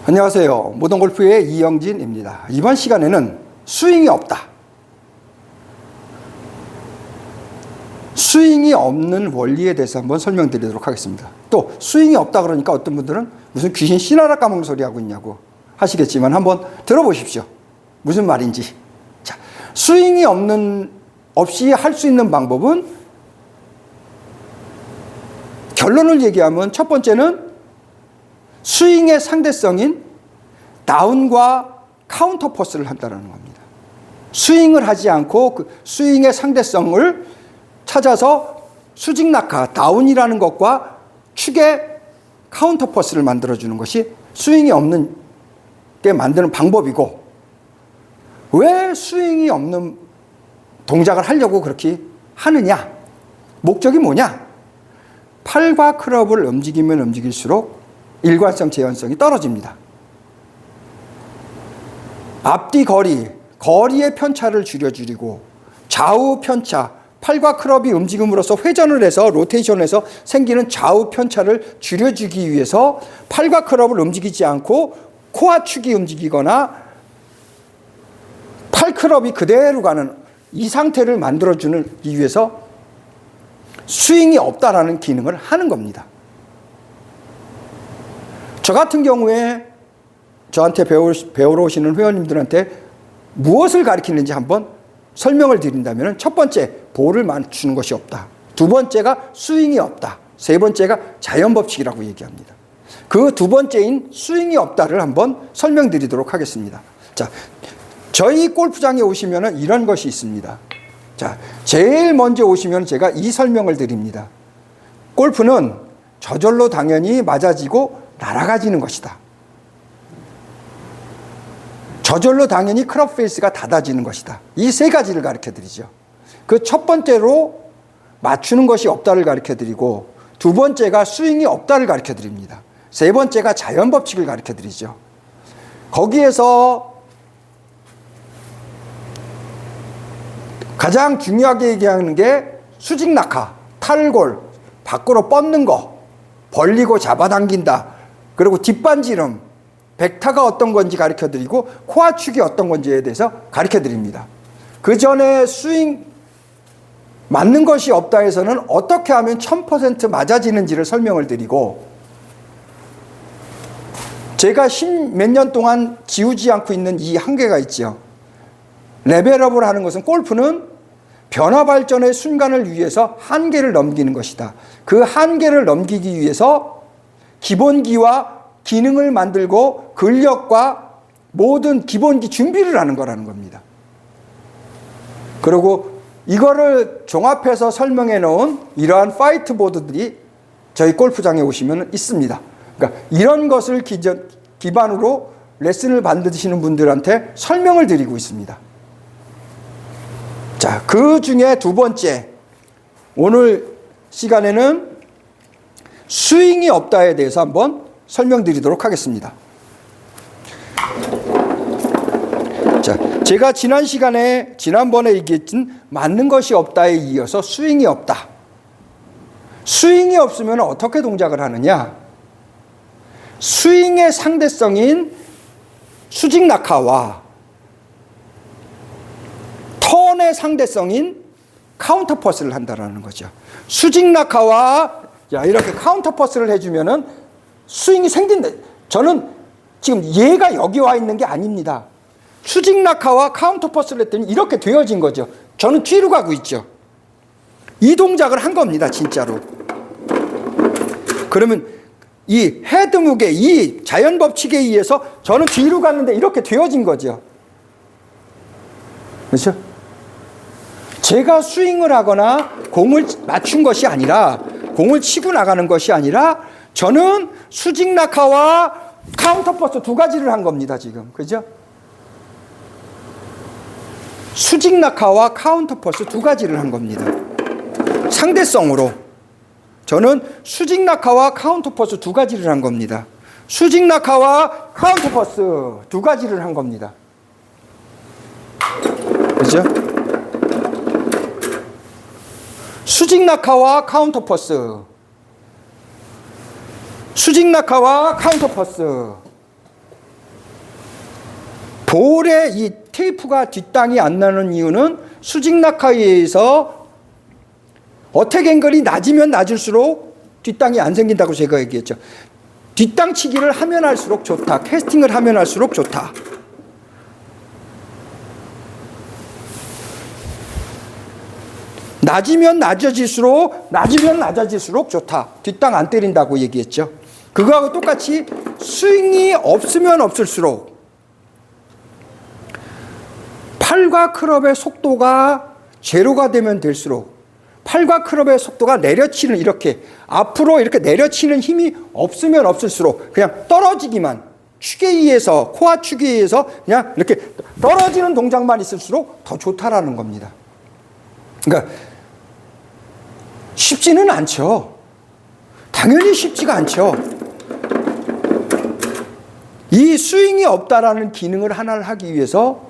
안녕하세요. 모던골프의 이영진입니다. 이번 시간에는 스윙이 없다. 스윙이 없는 원리에 대해서 한번 설명드리도록 하겠습니다. 또 스윙이 없다 그러니까 어떤 분들은 무슨 귀신 씨나라 까먹는 소리 하고 있냐고 하시겠지만 한번 들어보십시오. 무슨 말인지. 자, 스윙이 없이 할 수 있는 방법은 결론을 얘기하면 첫 번째는 스윙의 상대성인 다운과 카운터 퍼스를 한다는 겁니다. 스윙을 하지 않고 그 스윙의 상대성을 찾아서 수직 낙하, 다운이라는 것과 축의 카운터 퍼스를 만들어주는 것이 스윙이 없는 게 만드는 방법이고, 왜 스윙이 없는 동작을 하려고 그렇게 하느냐? 목적이 뭐냐? 팔과 클럽을 움직이면 움직일수록 일관성, 재현성이 떨어집니다. 앞뒤 거리의 편차를 줄여주고 좌우 편차, 팔과 클럽이 움직임으로써 회전을 해서 로테이션에서 생기는 좌우 편차를 줄여주기 위해서 팔과 클럽을 움직이지 않고 코와 축이 움직이거나 팔 클럽이 그대로 가는 이 상태를 만들어주기 위해서 스윙이 없다라는 기능을 하는 겁니다. 저 같은 경우에 저한테 배우러 오시는 회원님들한테 무엇을 가르치는지 한번 설명을 드린다면, 첫 번째, 볼을 맞추는 것이 없다. 두 번째가 스윙이 없다. 세 번째가 자연법칙이라고 얘기합니다. 그 두 번째인 스윙이 없다를 한번 설명드리도록 하겠습니다. 자, 저희 골프장에 오시면 이런 것이 있습니다. 자, 제일 먼저 오시면 제가 이 설명을 드립니다. 골프는 저절로 당연히 맞아지고 날아가지는 것이다. 저절로 당연히 클럽 페이스가 닫아지는 것이다. 이 세 가지를 가르쳐 드리죠. 그 첫 번째로 맞추는 것이 없다를 가르쳐 드리고, 두 번째가 스윙이 없다를 가르쳐 드립니다. 세 번째가 자연 법칙을 가르쳐 드리죠. 거기에서 가장 중요하게 얘기하는 게 수직 낙하, 탈골, 밖으로 뻗는 거, 벌리고 잡아당긴다. 그리고 뒷반지름, 백타가 어떤 건지 가르쳐드리고 코아 축이 어떤 건지에 대해서 가르쳐드립니다. 그 전에 스윙 맞는 것이 없다 해서는 어떻게 하면 1000% 맞아지는지를 설명을 드리고, 제가 몇 년 동안 지우지 않고 있는 이 한계가 있죠. 레벨업을 하는 것은, 골프는 변화 발전의 순간을 위해서 한계를 넘기는 것이다. 그 한계를 넘기기 위해서 기본기와 기능을 만들고 근력과 모든 기본기 준비를 하는 거라는 겁니다. 그리고 이거를 종합해서 설명해 놓은 이러한 파이트보드들이 저희 골프장에 오시면 있습니다. 그러니까 이런 것을 기반으로 레슨을 받으시는 분들한테 설명을 드리고 있습니다. 자, 그 중에 두 번째, 오늘 시간에는 스윙이 없다에 대해서 한번 설명드리도록 하겠습니다. 자, 제가 지난번에 얘기했던 맞는 것이 없다에 이어서 스윙이 없다. 스윙이 없으면 어떻게 동작을 하느냐? 스윙의 상대성인 수직 낙하와 턴의 상대성인 카운터 퍼스를 한다는 거죠. 수직 낙하와 이렇게 카운터 퍼스를 해주면은 스윙이 생긴다. 저는 지금 얘가 여기 와 있는 게 아닙니다. 수직 낙하와 카운터 퍼스를 했더니 이렇게 되어진 거죠. 저는 뒤로 가고 있죠. 이 동작을 한 겁니다, 진짜로. 그러면 이 헤드무게, 이 자연 법칙에 의해서 저는 뒤로 갔는데 이렇게 되어진 거죠. 그렇죠? 제가 스윙을 하거나 공을 맞춘 것이 아니라, 공을 치고 나가는 것이 아니라, 저는 수직 낙하와 카운터 퍼스 두 가지를 한 겁니다, 지금. 그죠? 수직 낙하와 카운터 퍼스 두 가지를 한 겁니다. 상대성으로. 저는 수직 낙하와 카운터 퍼스 두 가지를 한 겁니다. 수직 낙하와 카운터 퍼스 두 가지를 한 겁니다. 그죠? 수직 낙하와 카운터 퍼스. 수직 낙하와 카운터 퍼스. 볼에 이 테이프가 뒷땅이 안 나는 이유는 수직 낙하에 의해서 어택 앵글이 낮으면 낮을수록 뒷땅이 안 생긴다고 제가 얘기했죠. 뒷땅 치기를 하면 할수록 좋다. 캐스팅을 하면 할수록 좋다. 낮으면 낮아질수록 좋다. 뒷땅 안 때린다고 얘기했죠. 그거하고 똑같이 스윙이 없으면 없을수록 팔과 클럽의 속도가 제로가 되면 될수록 팔과 클럽의 속도가 내려치는 이렇게 앞으로 이렇게 내려치는 힘이 없으면 없을수록 그냥 떨어지기만 축에 의해서 코어 축에 의해서 그냥 이렇게 떨어지는 동작만 있을수록 더 좋다라는 겁니다. 그러니까 쉽지는 않죠. 당연히 쉽지가 않죠. 이 스윙이 없다라는 기능을 하나를 하기 위해서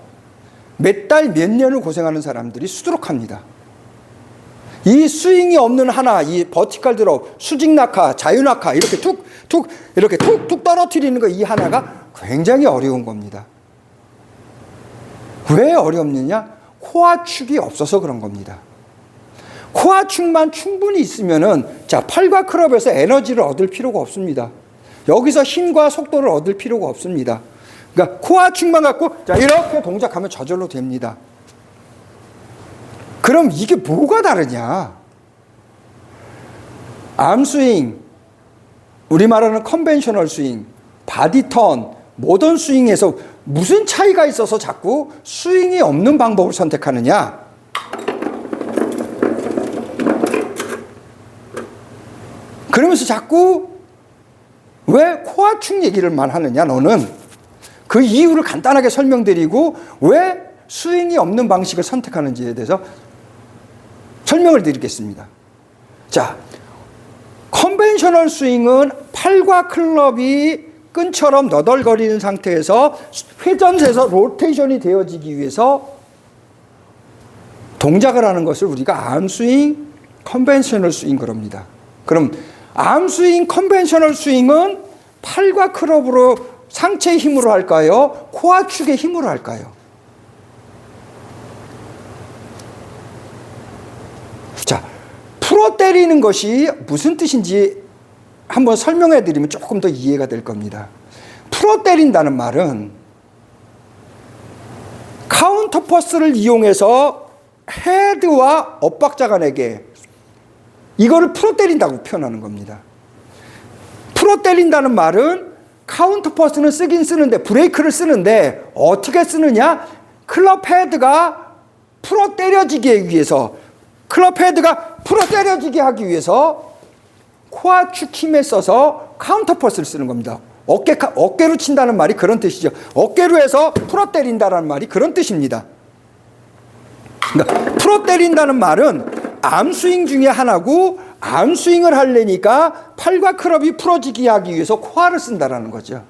몇 달, 몇 년을 고생하는 사람들이 수두룩합니다. 이 스윙이 없는 하나, 이 버티컬 드롭, 수직 낙하, 자유 낙하 이렇게 이렇게 툭툭 떨어뜨리는 거 이 하나가 굉장히 어려운 겁니다. 왜 어렵느냐? 코어 축이 없어서 그런 겁니다. 코어 축만 충분히 있으면은 자, 팔과 클럽에서 에너지를 얻을 필요가 없습니다. 여기서 힘과 속도를 얻을 필요가 없습니다. 그러니까 코어 축만 갖고 자, 이렇게 동작하면 저절로 됩니다. 그럼 이게 뭐가 다르냐? 암스윙, 우리 말하는 컨벤셔널 스윙, 바디턴, 모던 스윙에서 무슨 차이가 있어서 자꾸 스윙이 없는 방법을 선택하느냐? 그러면서 자꾸 왜 코어 축 얘기를만 하느냐, 너는? 그 이유를 간단하게 설명드리고 왜 스윙이 없는 방식을 선택하는지에 대해서 설명을 드리겠습니다. 자, 컨벤셔널 스윙은 팔과 클럽이 끈처럼 너덜거리는 상태에서 회전해서 로테이션이 되어지기 위해서 동작을 하는 것을 우리가 암스윙, 컨벤셔널 스윙 그럽니다. 그럼 암스윙, 컨벤셔널 스윙은 팔과 클럽으로 상체의 힘으로 할까요? 코어 축의 힘으로 할까요? 자, 풀어 때리는 것이 무슨 뜻인지 한번 설명해 드리면 조금 더 이해가 될 겁니다. 풀어 때린다는 말은 카운터 퍼스를 이용해서 헤드와 엇박자 간에게 이거를 풀어 때린다고 표현하는 겁니다. 풀어 때린다는 말은 카운터 퍼스는 쓰긴 쓰는데 브레이크를 쓰는데 어떻게 쓰느냐? 클럽 헤드가 풀어 때려지기 위해서 클럽 헤드가 풀어 때려지게 하기 위해서 코어 축 힘에 써서 카운터 퍼스를 쓰는 겁니다. 어깨로 친다는 말이 그런 뜻이죠. 어깨로 해서 풀어 때린다는 말이 그런 뜻입니다. 그러니까 풀어 때린다는 말은 암스윙 중에 하나고 암스윙을 하려니까 팔과 클럽이 풀어지게 하기 위해서 코어를 쓴다는 거죠.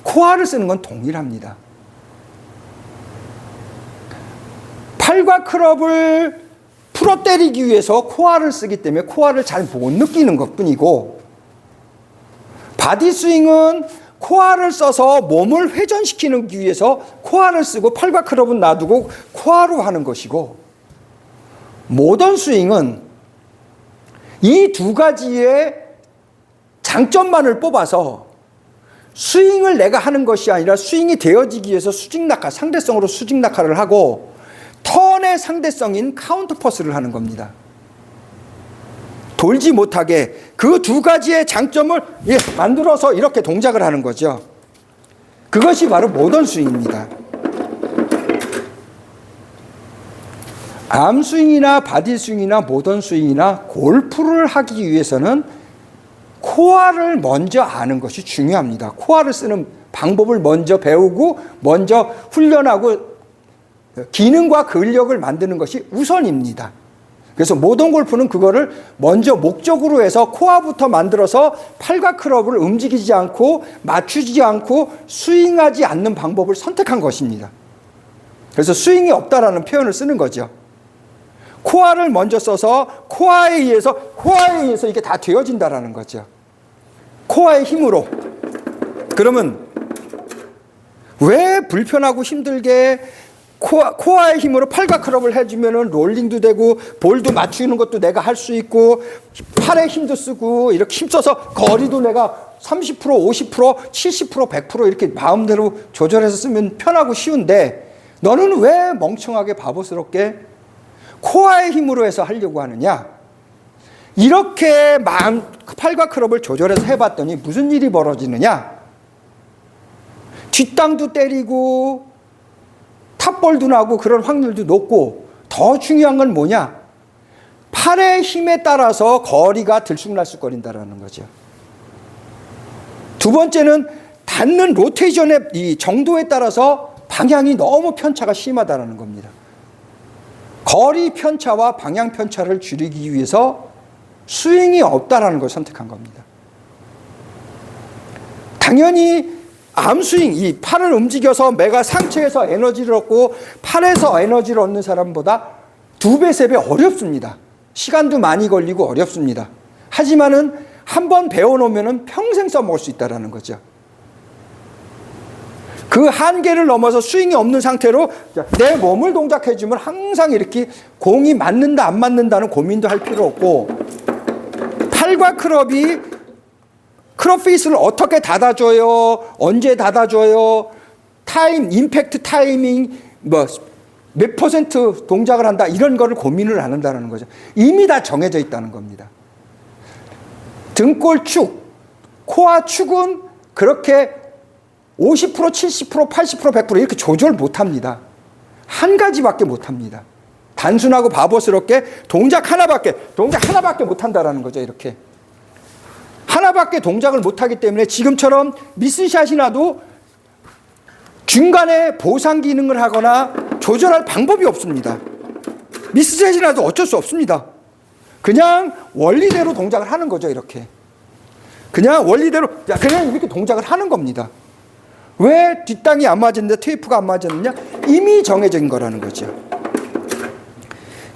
코어를 쓰는 건 동일합니다. 팔과 클럽을 풀어 때리기 위해서 코어를 쓰기 때문에 코어를 잘 못 느끼는 것뿐이고 바디 스윙은 코어를 써서 몸을 회전시키기 위해서 코어를 쓰고 팔과 클럽은 놔두고 코어로 하는 것이고 모던 스윙은 이 두 가지의 장점만을 뽑아서 스윙을 내가 하는 것이 아니라 스윙이 되어지기 위해서 수직 낙하, 상대성으로 수직 낙하를 하고 턴의 상대성인 카운터 퍼스를 하는 겁니다. 돌지 못하게 그 두 가지의 장점을 만들어서 이렇게 동작을 하는 거죠. 그것이 바로 모던 스윙입니다. 암스윙이나 바디스윙이나 모던 스윙이나 골프를 하기 위해서는 코어를 먼저 아는 것이 중요합니다. 코어를 쓰는 방법을 먼저 배우고 먼저 훈련하고 기능과 근력을 만드는 것이 우선입니다. 그래서 모던 골프는 그거를 먼저 목적으로 해서 코어부터 만들어서 팔과 클럽을 움직이지 않고 맞추지 않고 스윙하지 않는 방법을 선택한 것입니다. 그래서 스윙이 없다라는 표현을 쓰는 거죠. 코어를 먼저 써서 코어에 의해서 이게 다 되어진다라는 거죠. 코어의 힘으로. 그러면 왜 불편하고 힘들게 코어의 힘으로 팔과 클럽을 해주면은 롤링도 되고 볼도 맞추는 것도 내가 할 수 있고 팔에 힘도 쓰고 이렇게 힘써서 거리도 내가 30%, 50%, 70%, 100% 이렇게 마음대로 조절해서 쓰면 편하고 쉬운데 너는 왜 멍청하게 바보스럽게 코어의 힘으로 해서 하려고 하느냐? 이렇게 팔과 클럽을 조절해서 해봤더니 무슨 일이 벌어지느냐? 뒷땅도 때리고 탑볼도 나고 그런 확률도 높고 더 중요한 건 뭐냐? 팔의 힘에 따라서 거리가 들쑥날쑥거린다는 거죠. 두 번째는 닿는 로테이션의 이 정도에 따라서 방향이 너무 편차가 심하다는 겁니다. 거리 편차와 방향 편차를 줄이기 위해서 스윙이 없다라는 걸 선택한 겁니다. 당연히 암스윙, 이 팔을 움직여서 내가 상체에서 에너지를 얻고 팔에서 에너지를 얻는 사람보다 2배, 3배 어렵습니다. 시간도 많이 걸리고 어렵습니다. 하지만은 한번 배워놓으면 평생 써먹을 수 있다는 거죠. 그 한계를 넘어서 스윙이 없는 상태로 내 몸을 동작해주면 항상 이렇게 공이 맞는다 안 맞는다는 고민도 할 필요 없고 팔과 클럽이 클럽 페이스를 어떻게 닫아줘요? 언제 닫아줘요? 임팩트 타이밍, 몇 퍼센트 동작을 한다. 이런 거를 고민을 안 한다는 거죠. 이미 다 정해져 있다는 겁니다. 등골 축, 코어 축은 그렇게 50%, 70%, 80%, 100% 이렇게 조절 못 합니다. 한 가지밖에 못 합니다. 단순하고 바보스럽게 동작 하나밖에 못 한다는 거죠. 이렇게. 하나밖에 동작을 못하기 때문에 지금처럼 미스샷이 나도 중간에 보상 기능을 하거나 조절할 방법이 없습니다. 미스샷이 나도 어쩔 수 없습니다. 그냥 원리대로 동작을 하는 거죠. 이렇게. 그냥 원리대로 그냥 이렇게 동작을 하는 겁니다. 왜 뒷땅이 안 맞았는데 테이프가 안 맞았느냐? 이미 정해진 거라는 거죠.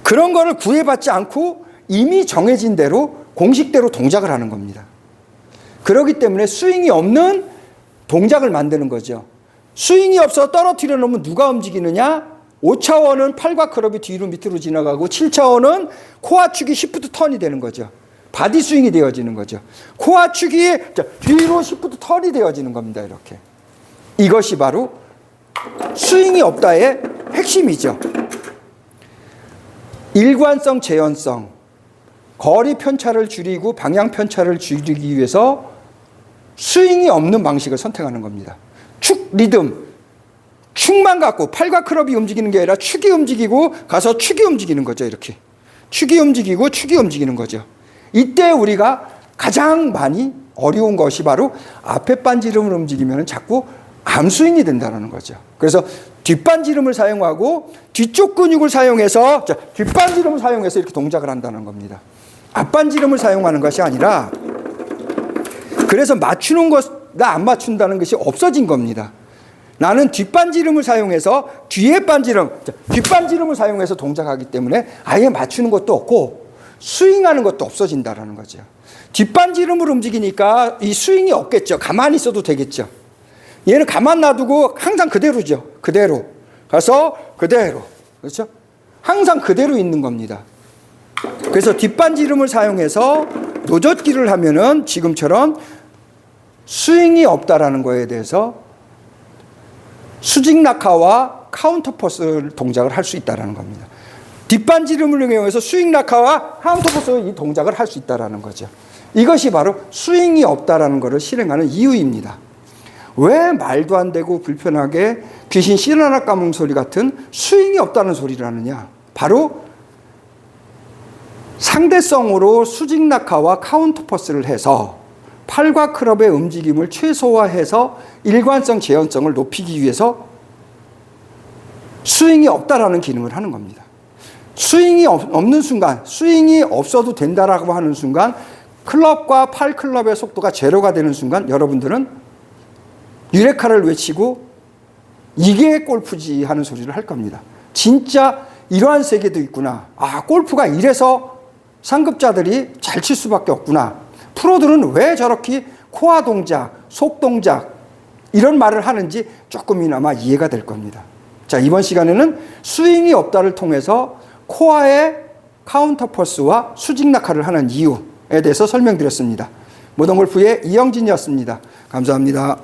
그런 거를 구애받지 않고 이미 정해진 대로 공식대로 동작을 하는 겁니다. 그렇기 때문에 스윙이 없는 동작을 만드는 거죠. 스윙이 없어 떨어뜨려 놓으면 누가 움직이느냐? 5차원은 팔과 클럽이 뒤로 밑으로 지나가고 7차원은 코어 축이 시프트 턴이 되는 거죠. 바디 스윙이 되어지는 거죠. 코어 축이 뒤로 시프트 턴이 되어지는 겁니다. 이렇게. 이것이 바로 스윙이 없다의 핵심이죠. 일관성, 재현성, 거리 편차를 줄이고 방향 편차를 줄이기 위해서 스윙이 없는 방식을 선택하는 겁니다. 축 리듬, 축만 갖고 팔과 클럽이 움직이는 게 아니라 축이 움직이고 가서 축이 움직이는 거죠. 이렇게. 축이 움직이고 축이 움직이는 거죠. 이때 우리가 가장 많이 어려운 것이 바로 앞에 반지름을 움직이면 자꾸 암스윙이 된다는 거죠. 그래서 뒷반지름을 사용하고 뒤쪽 근육을 사용해서 뒷반지름을 사용해서 이렇게 동작을 한다는 겁니다. 앞반지름을 사용하는 것이 아니라 그래서 맞추는 것과 안 맞춘다는 것이 없어진 겁니다. 나는 뒷반지름을 사용해서 뒷반지름을 사용해서 동작하기 때문에 아예 맞추는 것도 없고 스윙하는 것도 없어진다는 거죠. 뒷반지름을 움직이니까 이 스윙이 없겠죠. 가만히 있어도 되겠죠. 얘는 가만 놔두고 항상 그대로죠. 그대로. 가서 그대로. 그렇죠? 항상 그대로 있는 겁니다. 그래서 뒷반지름을 사용해서 노젓기를 하면은 지금처럼 스윙이 없다라는 거에 대해서 수직 낙하와 카운터 퍼스 동작을 할 수 있다라는 겁니다. 뒷반지름을 이용해서 스윙 낙하와 카운터 퍼스 이 동작을 할 수 있다라는 거죠. 이것이 바로 스윙이 없다라는 것을 실행하는 이유입니다. 왜 말도 안 되고 불편하게 귀신 씨 하나 까먹는 소리 같은 스윙이 없다는 소리를 하느냐? 바로 상대성으로 수직 낙하와 카운터 퍼스를 해서 팔과 클럽의 움직임을 최소화해서 일관성, 재현성을 높이기 위해서 스윙이 없다라는 기능을 하는 겁니다. 스윙이 없는 순간, 스윙이 없어도 된다라고 하는 순간 클럽과 팔 클럽의 속도가 제로가 되는 순간 여러분들은 유레카를 외치고 이게 골프지 하는 소리를 할 겁니다. 진짜 이러한 세계도 있구나. 아, 골프가 이래서 상급자들이 잘 칠 수밖에 없구나. 프로들은 왜 저렇게 코어 동작, 속 동작 이런 말을 하는지 조금이나마 이해가 될 겁니다. 자, 이번 시간에는 스윙이 없다를 통해서 코어의 카운터 퍼스와 수직 낙하를 하는 이유에 대해서 설명드렸습니다. 모던골프의 이영진이었습니다. 감사합니다.